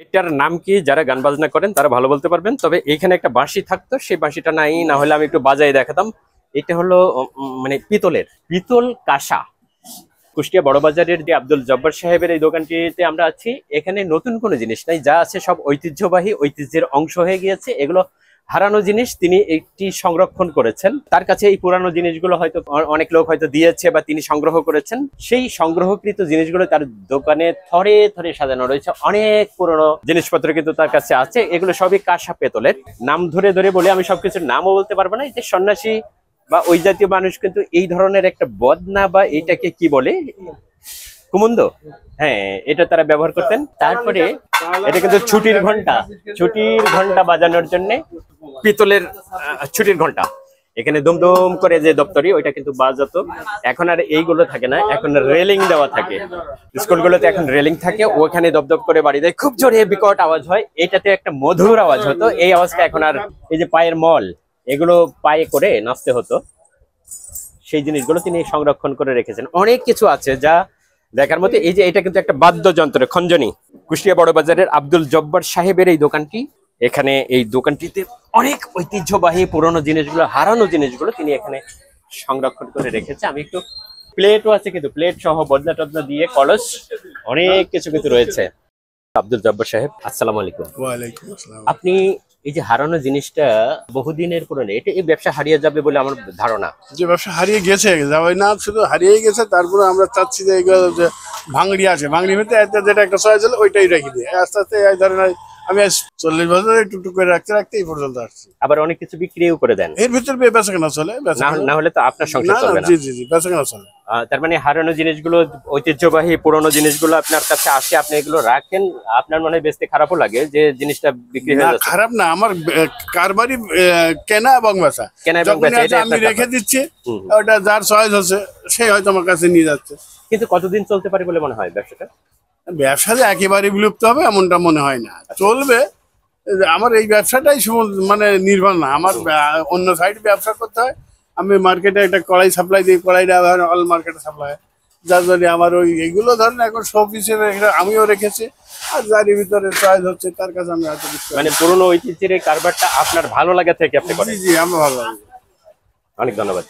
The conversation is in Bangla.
এটার নাম কি? যারা গান বাজনা করেন তারা ভালো বলতে পারবেন। তবে এইখানে একটা বাঁশি থাকতো, সেই বাঁশিটা নাই, না হলে আমি একটু বাজাই দেখাতাম। এটা হলো মানে পিতল কাঁসা। কুষ্টিয়া বড় বাজারের যে আব্দুল জব্বার সাহেবের এই দোকানটিতে আমরা আছি। এখানে নতুন কোনো জিনিস নাই, যা আছে সব ঐতিহ্যবাহী, ঐতিহ্যের অংশ হয়ে গিয়েছে। এগুলো হারানো জিনিস, তিনি একটি সংরক্ষণ করেছেন। তার কাছে এই পুরানো জিনিসগুলো হয়তো অনেক লোক হয়তো দিয়েছে বা তিনি সংগ্রহ করেছেন। সেই সংগ্রহকৃত জিনিসগুলো তার দোকানে থরে থরে সাজানো রয়েছে। অনেক পুরনো জিনিসপত্র কিন্তু তার কাছে আছে। এগুলো সবই কাঁসা পেতলের। নাম ধরে ধরে বলে আমি সবকিছুর নামও বলতে পারবো না। এই যে সন্ন্যাসী বা ওই জাতীয় মানুষ কিন্তু এই ধরনের একটা বদনা বা এটাকে কি বলে, কুমুন্দ, হ্যাঁ, এটা তারা ব্যবহার করতেন। তারপরে এটা কিন্তু ছুটির ঘন্টা বাজানোর জন্য পিতলের ছুটির ঘন্টা। এখানে দুমদুম করে যে দপ্তরি, ওইটা কিন্তু বাজাতো। এখন আর এইগুলো থাকে না, এখন রেলিং দেওয়া থাকে। স্কুলগুলোতে এখন রেলিং থাকে, ওখানে দপদপ করে বাড়ি দেয়, খুব জোরে বিকট আওয়াজ হয়। এটাতে একটা মধুর আওয়াজ হতো। এই আওয়াজটা এখন আর, এই যে পায়ের মল, এগুলো পায়ে করে নাচতে হতো। সেই জিনিসগুলো তিনি সংরক্ষণ করে রেখেছেন। অনেক কিছু আছে যা দেখার মতো। এই যে এটা কিন্তু একটা বাদ্যযন্ত্র, খঞ্জনি। কুষ্টিয়া বড় বাজারের আব্দুল জব্বার সাহেবের এই দোকানটি। এখানে এই দোকানটিতে অনেক ঐতিহ্যবাহী পুরনো জিনিসগুলো, হারানো জিনিসগুলো তিনি এখানে সংরক্ষণ করে রেখেছে। আমি একটু, প্লেটও আছে কিন্তু, প্লেট সহ বদনা টদনা দিয়ে, কলস, অনেক কিছু কিন্তু রয়েছে। আব্দুল জব্বার সাহেব, আসসালামু আলাইকুম। ওয়ালাইকুম আসসালাম। আপনি এই যে হারানো জিনিসটা বহুদিনের পুরনো, এটা এই ব্যবসা হারিয়ে যাবে বলে আমার ধারণা। যে ব্যবসা হারিয়ে গেছে, যাওয়াই না, শুধু হারিয়ে গেছে। তারপরে আমরা চাচ্ছি যে এগুলো যে ভাঙড়ি আছে, ভাঙড়ির ভিতরে যেটা একটা চয়েস হলো ওইটাই রেখে দিই। আস্তে আস্তে এই ধরনের আমি 40 বছর টুকটুক করে রাখতে রাখতে এই পর্যন্ত আসছি। আবার অনেক কিছু বিক্রিও করে দেন। এর ভিতরে বেচা কেনা চলে, না হলে তো আপনার সংসার না, চলবে না। জি জি জি, বেচা কেনা চলে। তার মানে হারানো জিনিসগুলো, ঐতিহ্যবাহী পুরনো জিনিসগুলো আপনার কাছে আসে, আপনি এগুলো রাখেন। আপনার মনে হয় বেচতে খারাপও লাগে যে জিনিসটা বিক্রি হয়ে যাচ্ছে। খারাপ না, আমার কারবারই কেনা এবং বেচা। আমি রেখে দিচ্ছি, ওটা যার চয়েস হচ্ছে সে হয়তো আমার কাছে নিয়ে যাচ্ছে। কিন্তু কতদিন চলতে পারে বলে মনে হয় ব্যবসাটা? ব্যবসা যে একেবারে বিলুপ্ত হবে এমনটা মনে হয় না, চলবে। আমার এই ব্যবসাটাই মানে নির্ভর না, আমার অন্য সাইডে ব্যবসা করতে হয়। আমি মার্কেটে একটা কড়াই সাপ্লাই দিই, কড়াইটা অল মার্কেটে সাপ্লাই হয়। যার জন্য আমার ওই এইগুলো ধরেন এখন সব হিসেবে আমিও রেখেছি। আর যার ভিতরে চয়েস হচ্ছে তার কাছে আমি হয়তো, মানে পুরনো ঐতিহ্যের এই কারবারটা আপনার ভালো লাগা থেকে আপনি করেন? জি জি, আমার ভালো লাগে। অনেক ধন্যবাদ।